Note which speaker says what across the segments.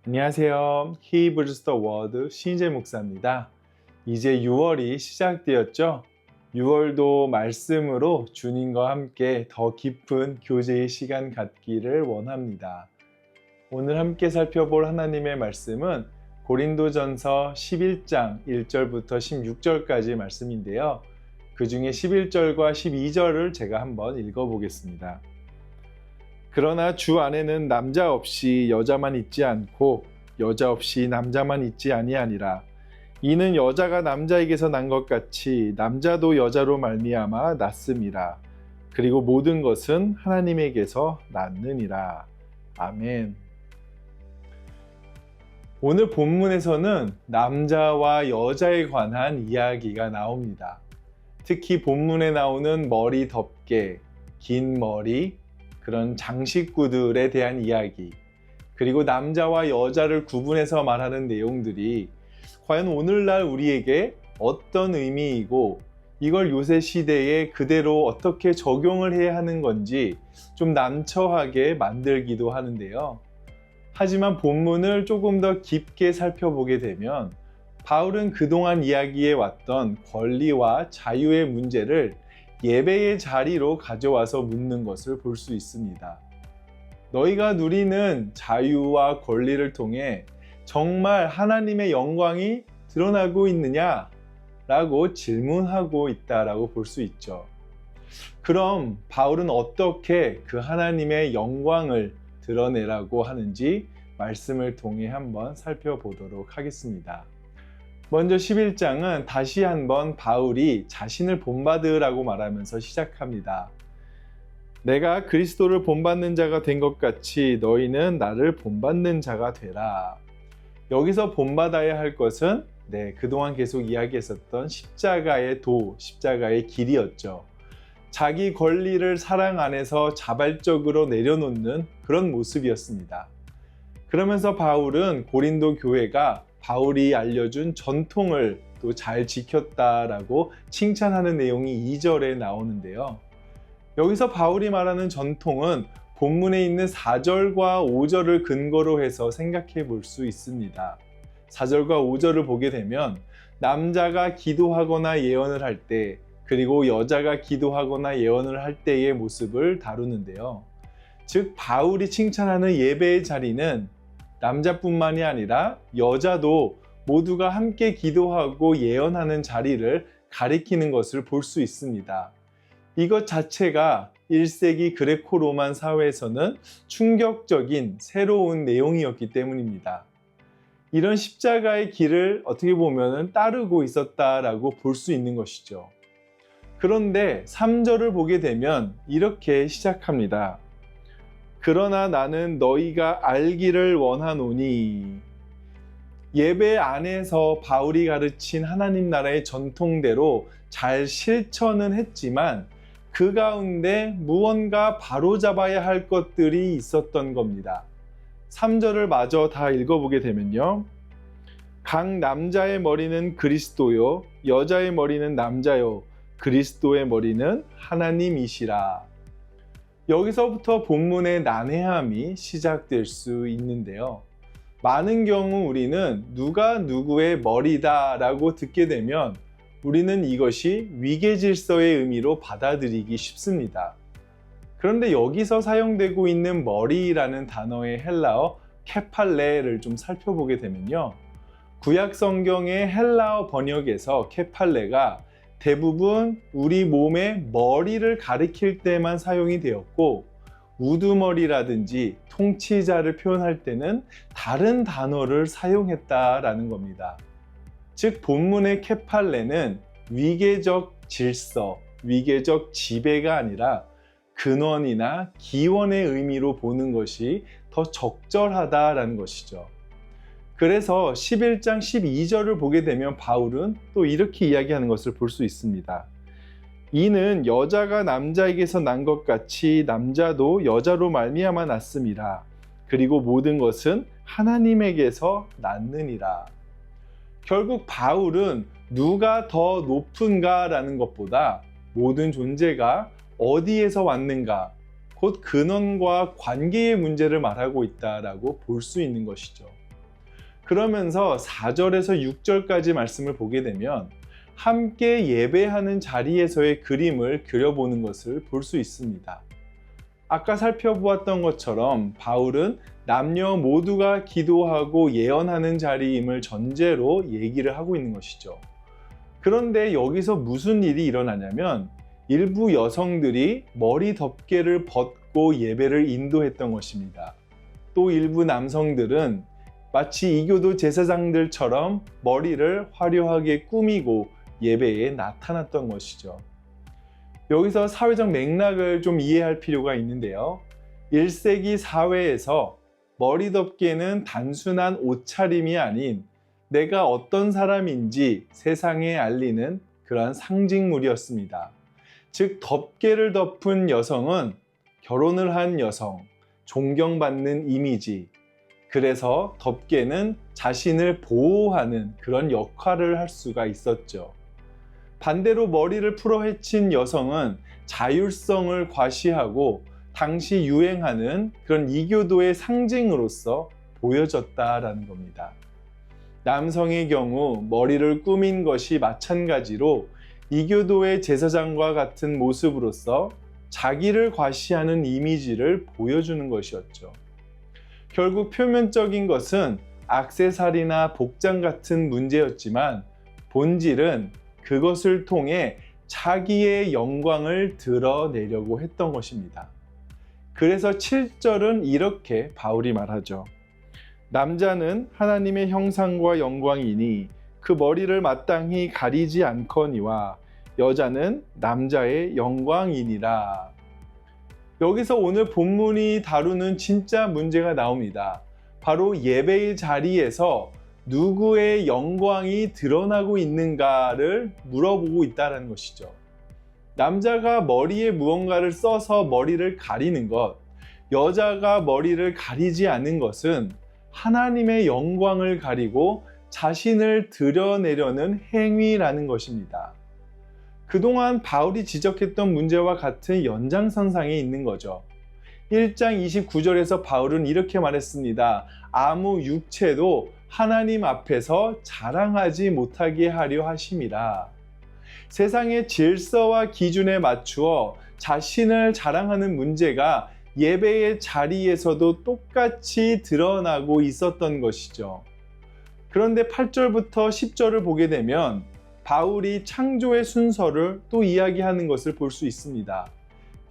Speaker 1: 안녕하세요. Hebrews the Word 신재 목사입니다. 이제 6월이 시작되었죠? 6월도 말씀으로 주님과 함께 더 깊은 교제의 시간 갖기를 원합니다. 오늘 함께 살펴볼 하나님의 말씀은 고린도전서 11장 1절부터 16절까지 말씀인데요. 그 중에 11절과 12절을 제가 한번 읽어보겠습니다. 그러나 주 안에는 남자 없이 여자만 있지 않고 여자 없이 남자만 있지 아니하니라. 이는 여자가 남자에게서 난 것 같이 남자도 여자로 말미암아 났음이라. 그리고 모든 것은 하나님에게서 났느니라. 아멘. 오늘 본문에서는 남자와 여자에 관한 이야기가 나옵니다. 특히 본문에 나오는 머리 덮개, 긴 머리, 그런 장식구들에 대한 이야기, 그리고 남자와 여자를 구분해서 말하는 내용들이 과연 오늘날 우리에게 어떤 의미이고 이걸 요새 시대에 그대로 어떻게 적용을 해야 하는 건지 좀 난처하게 만들기도 하는데요. 하지만 본문을 조금 더 깊게 살펴보게 되면 바울은 그동안 이야기해 왔던 권리와 자유의 문제를 예배의 자리로 가져와서 묻는 것을 볼 수 있습니다. 너희가 누리는 자유와 권리를 통해 정말 하나님의 영광이 드러나고 있느냐? 라고 질문하고 있다라고 볼 수 있죠. 그럼 바울은 어떻게 그 하나님의 영광을 드러내라고 하는지 말씀을 통해 한번 살펴보도록 하겠습니다. 먼저 11장은 다시 한번 바울이 자신을 본받으라고 말하면서 시작합니다. 내가 그리스도를 본받는 자가 된 것 같이 너희는 나를 본받는 자가 되라. 여기서 본받아야 할 것은 그동안 계속 이야기했었던 십자가의 도, 십자가의 길이었죠. 자기 권리를 사랑 안에서 자발적으로 내려놓는 그런 모습이었습니다. 그러면서 바울은 고린도 교회가 바울이 알려준 전통을 또 잘 지켰다라고 칭찬하는 내용이 2절에 나오는데요. 여기서 바울이 말하는 전통은 본문에 있는 4절과 5절을 근거로 해서 생각해 볼 수 있습니다. 4절과 5절을 보게 되면 남자가 기도하거나 예언을 할 때, 그리고 여자가 기도하거나 예언을 할 때의 모습을 다루는데요. 즉 바울이 칭찬하는 예배의 자리는 남자뿐만이 아니라 여자도 모두가 함께 기도하고 예언하는 자리를 가리키는 것을 볼 수 있습니다. 이것 자체가 1세기 그레코 로만 사회에서는 충격적인 새로운 내용이었기 때문입니다. 이런 십자가의 길을 어떻게 보면 따르고 있었다라고 볼 수 있는 것이죠. 그런데 3절을 보게 되면 이렇게 시작합니다. 그러나 나는 너희가 알기를 원하노니. 예배 안에서 바울이 가르친 하나님 나라의 전통대로 잘 실천은 했지만 그 가운데 무언가 바로잡아야 할 것들이 있었던 겁니다. 3절을 마저 다 읽어보게 되면요. 각 남자의 머리는 그리스도요, 여자의 머리는 남자요, 그리스도의 머리는 하나님이시라. 여기서부터 본문의 난해함이 시작될 수 있는데요. 많은 경우 우리는 누가 누구의 머리다 라고 듣게 되면 우리는 이것이 위계 질서의 의미로 받아들이기 쉽습니다. 그런데 여기서 사용되고 있는 머리라는 단어의 헬라어 케팔레를 좀 살펴보게 되면요. 구약 성경의 헬라어 번역에서 케팔레가 대부분 우리 몸의 머리를 가리킬 때만 사용이 되었고 우두머리라든지 통치자를 표현할 때는 다른 단어를 사용했다라는 겁니다. 즉 본문의 케팔레는 위계적 질서, 위계적 지배가 아니라 근원이나 기원의 의미로 보는 것이 더 적절하다라는 것이죠. 그래서 11장 12절을 보게 되면 바울은 또 이렇게 이야기하는 것을 볼 수 있습니다. 이는 여자가 남자에게서 난 것 같이 남자도 여자로 말미암아 났음이라. 그리고 모든 것은 하나님에게서 났느니라. 결국 바울은 누가 더 높은가라는 것보다 모든 존재가 어디에서 왔는가, 곧 근원과 관계의 문제를 말하고 있다라고 볼 수 있는 것이죠. 그러면서 4절에서 6절까지 말씀을 보게 되면 함께 예배하는 자리에서의 그림을 그려보는 것을 볼 수 있습니다. 아까 살펴보았던 것처럼 바울은 남녀 모두가 기도하고 예언하는 자리임을 전제로 얘기를 하고 있는 것이죠. 그런데 여기서 무슨 일이 일어나냐면 일부 여성들이 머리 덮개를 벗고 예배를 인도했던 것입니다. 또 일부 남성들은 마치 이교도 제사장들처럼 머리를 화려하게 꾸미고 예배에 나타났던 것이죠. 여기서 사회적 맥락을 좀 이해할 필요가 있는데요. 1세기 사회에서 머리 덮개는 단순한 옷차림이 아닌 내가 어떤 사람인지 세상에 알리는 그러한 상징물이었습니다. 즉, 덮개를 덮은 여성은 결혼을 한 여성, 존경받는 이미지, 그래서 덮개는 자신을 보호하는 그런 역할을 할 수가 있었죠. 반대로 머리를 풀어헤친 여성은 자율성을 과시하고 당시 유행하는 그런 이교도의 상징으로서 보여졌다라는 겁니다. 남성의 경우 머리를 꾸민 것이 마찬가지로 이교도의 제사장과 같은 모습으로서 자기를 과시하는 이미지를 보여주는 것이었죠. 결국 표면적인 것은 액세서리나 복장 같은 문제였지만 본질은 그것을 통해 자기의 영광을 드러내려고 했던 것입니다. 그래서 7절은 이렇게 바울이 말하죠. 남자는 하나님의 형상과 영광이니 그 머리를 마땅히 가리지 않거니와 여자는 남자의 영광이니라. 여기서 오늘 본문이 다루는 진짜 문제가 나옵니다. 바로 예배의 자리에서 누구의 영광이 드러나고 있는가를 물어보고 있다는 것이죠. 남자가 머리에 무언가를 써서 머리를 가리는 것, 여자가 머리를 가리지 않는 것은 하나님의 영광을 가리고 자신을 드러내려는 행위라는 것입니다. 그동안 바울이 지적했던 문제와 같은 연장선상에 있는 거죠. 1장 29절에서 바울은 이렇게 말했습니다. 아무 육체도 하나님 앞에서 자랑하지 못하게 하려 하심이라. 세상의 질서와 기준에 맞추어 자신을 자랑하는 문제가 예배의 자리에서도 똑같이 드러나고 있었던 것이죠. 그런데 8절부터 10절을 보게 되면 바울이 창조의 순서를 또 이야기하는 것을 볼 수 있습니다.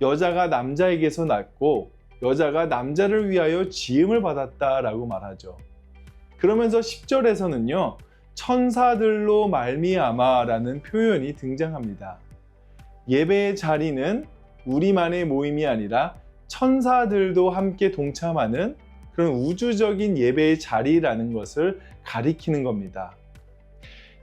Speaker 1: 여자가 남자에게서 났고 여자가 남자를 위하여 지음을 받았다라고 말하죠. 그러면서 10절에서는요. 천사들로 말미암아라는 표현이 등장합니다. 예배의 자리는 우리만의 모임이 아니라 천사들도 함께 동참하는 그런 우주적인 예배의 자리라는 것을 가리키는 겁니다.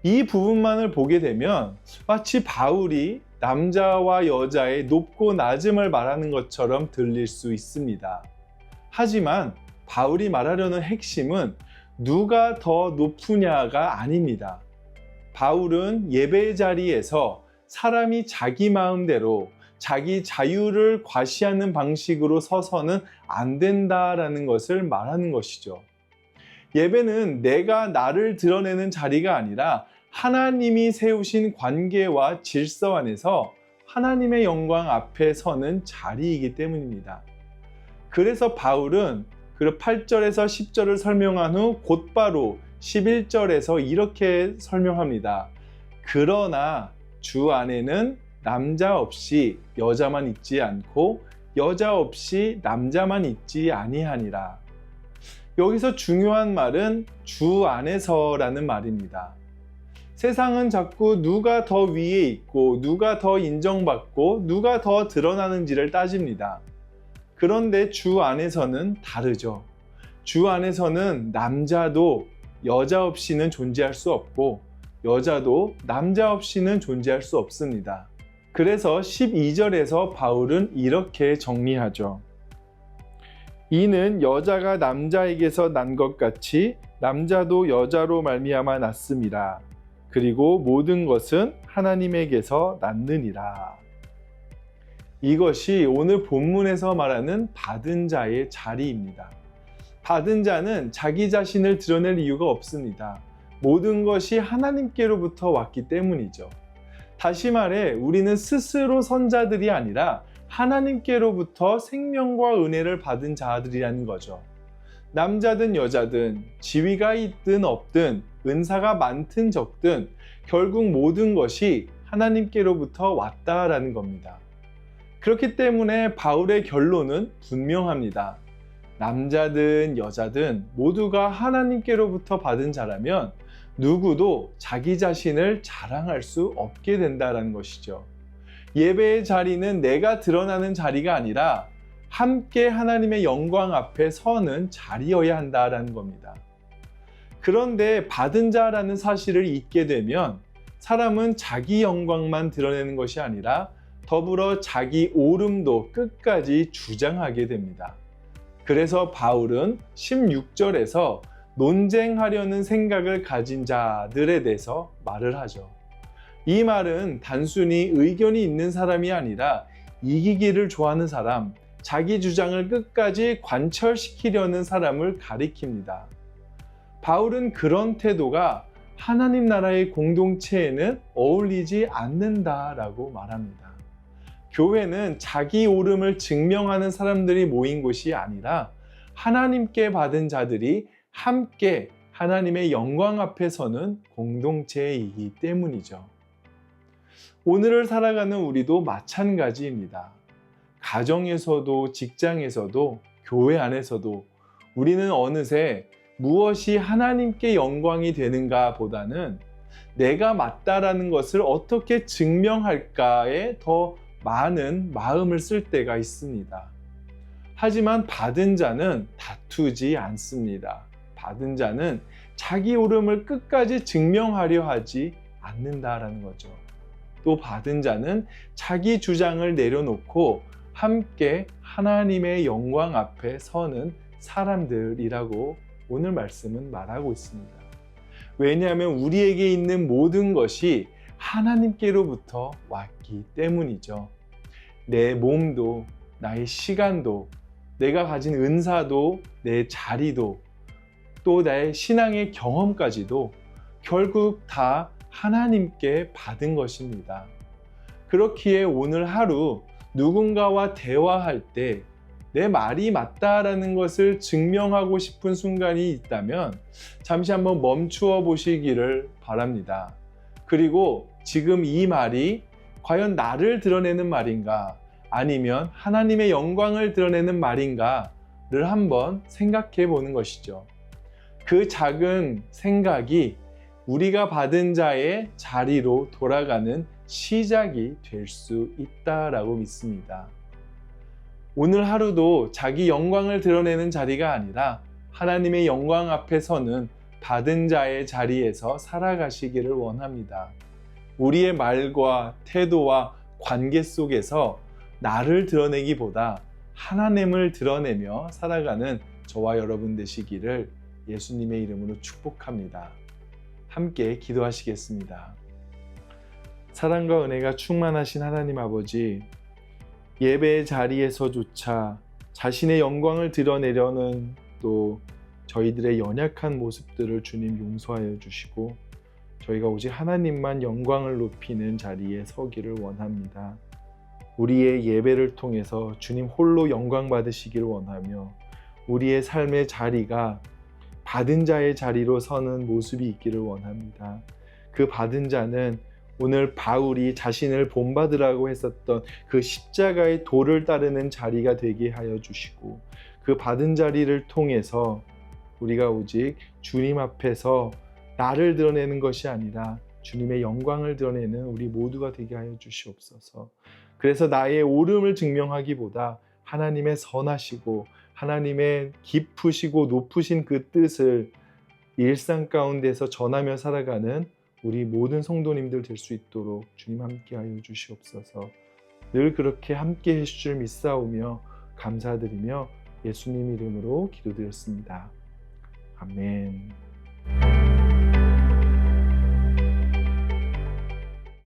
Speaker 1: 이 부분만을 보게 되면 마치 바울이 남자와 여자의 높고 낮음을 말하는 것처럼 들릴 수 있습니다. 하지만 바울이 말하려는 핵심은 누가 더 높으냐가 아닙니다. 바울은 예배의 자리에서 사람이 자기 마음대로 자기 자유를 과시하는 방식으로 서서는 안 된다라는 것을 말하는 것이죠. 예배는 내가 나를 드러내는 자리가 아니라 하나님이 세우신 관계와 질서 안에서 하나님의 영광 앞에 서는 자리이기 때문입니다. 그래서 바울은 8절에서 10절을 설명한 후 곧바로 11절에서 이렇게 설명합니다. 그러나 주 안에는 남자 없이 여자만 있지 않고 여자 없이 남자만 있지 아니하니라. 여기서 중요한 말은 주 안에서라는 말입니다. 세상은 자꾸 누가 더 위에 있고 누가 더 인정받고 누가 더 드러나는지를 따집니다. 그런데 주 안에서는 다르죠. 주 안에서는 남자도 여자 없이는 존재할 수 없고 여자도 남자 없이는 존재할 수 없습니다. 그래서 12절에서 바울은 이렇게 정리하죠. 이는 여자가 남자에게서 난 것 같이 남자도 여자로 말미암아 났음이라. 그리고 모든 것은 하나님에게서 났느니라. 이것이 오늘 본문에서 말하는 받은 자의 자리입니다. 받은 자는 자기 자신을 드러낼 이유가 없습니다. 모든 것이 하나님께로부터 왔기 때문이죠. 다시 말해 우리는 스스로 선자들이 아니라 하나님께로부터 생명과 은혜를 받은 자들이라는 거죠. 남자든 여자든 지위가 있든 없든 은사가 많든 적든 결국 모든 것이 하나님께로부터 왔다라는 겁니다. 그렇기 때문에 바울의 결론은 분명합니다. 남자든 여자든 모두가 하나님께로부터 받은 자라면 누구도 자기 자신을 자랑할 수 없게 된다는 것이죠. 예배의 자리는 내가 드러나는 자리가 아니라 함께 하나님의 영광 앞에 서는 자리여야 한다는 겁니다. 그런데 받은 자라는 사실을 잊게 되면 사람은 자기 영광만 드러내는 것이 아니라 더불어 자기 옳음도 끝까지 주장하게 됩니다. 그래서 바울은 16절에서 논쟁하려는 생각을 가진 자들에 대해서 말을 하죠. 이 말은 단순히 의견이 있는 사람이 아니라 이기기를 좋아하는 사람, 자기 주장을 끝까지 관철시키려는 사람을 가리킵니다. 바울은 그런 태도가 하나님 나라의 공동체에는 어울리지 않는다라고 말합니다. 교회는 자기 옳음을 증명하는 사람들이 모인 곳이 아니라 하나님께 받은 자들이 함께 하나님의 영광 앞에 서는 공동체이기 때문이죠. 오늘을 살아가는 우리도 마찬가지입니다. 가정에서도 직장에서도 교회 안에서도 우리는 어느새 무엇이 하나님께 영광이 되는가 보다는 내가 맞다라는 것을 어떻게 증명할까에 더 많은 마음을 쓸 때가 있습니다. 하지만 받은 자는 다투지 않습니다. 받은 자는 자기 옳음을 끝까지 증명하려 하지 않는다라는 거죠. 또 받은 자는 자기 주장을 내려놓고 함께 하나님의 영광 앞에 서는 사람들이라고 오늘 말씀은 말하고 있습니다. 왜냐하면 우리에게 있는 모든 것이 하나님께로부터 왔기 때문이죠. 내 몸도, 나의 시간도, 내가 가진 은사도, 내 자리도, 또 나의 신앙의 경험까지도 결국 다 하나님께 받은 것입니다. 그렇기에 오늘 하루 누군가와 대화할 때 내 말이 맞다라는 것을 증명하고 싶은 순간이 있다면 잠시 한번 멈추어 보시기를 바랍니다. 그리고 지금 이 말이 과연 나를 드러내는 말인가 아니면 하나님의 영광을 드러내는 말인가를 한번 생각해 보는 것이죠. 그 작은 생각이 우리가 받은 자의 자리로 돌아가는 시작이 될 수 있다라고 믿습니다. 오늘 하루도 자기 영광을 드러내는 자리가 아니라 하나님의 영광 앞에 서는 받은 자의 자리에서 살아가시기를 원합니다. 우리의 말과 태도와 관계 속에서 나를 드러내기보다 하나님을 드러내며 살아가는 저와 여러분 되시기를 예수님의 이름으로 축복합니다. 함께 기도하시겠습니다. 사랑과 은혜가 충만하신 하나님 아버지, 예배의 자리에서조차 자신의 영광을 드러내려는 또 저희들의 연약한 모습들을 주님 용서하여 주시고 저희가 오직 하나님만 영광을 높이는 자리에 서기를 원합니다. 우리의 예배를 통해서 주님 홀로 영광 받으시기를 원하며 우리의 삶의 자리가 받은 자의 자리로 서는 모습이 있기를 원합니다. 그 받은 자는 오늘 바울이 자신을 본받으라고 했었던 그 십자가의 도를 따르는 자리가 되게 하여 주시고 그 받은 자리를 통해서 우리가 오직 주님 앞에서 나를 드러내는 것이 아니라 주님의 영광을 드러내는 우리 모두가 되게 하여 주시옵소서. 그래서 나의 옳음을 증명하기보다 하나님의 선하시고 하나님의 깊으시고 높으신 그 뜻을 일상 가운데서 전하며 살아가는 우리 모든 성도님들 될 수 있도록 주님 함께하여 주시옵소서. 늘 그렇게 함께해 주실 줄 믿사오며 감사드리며 예수님 이름으로 기도드렸습니다. 아멘.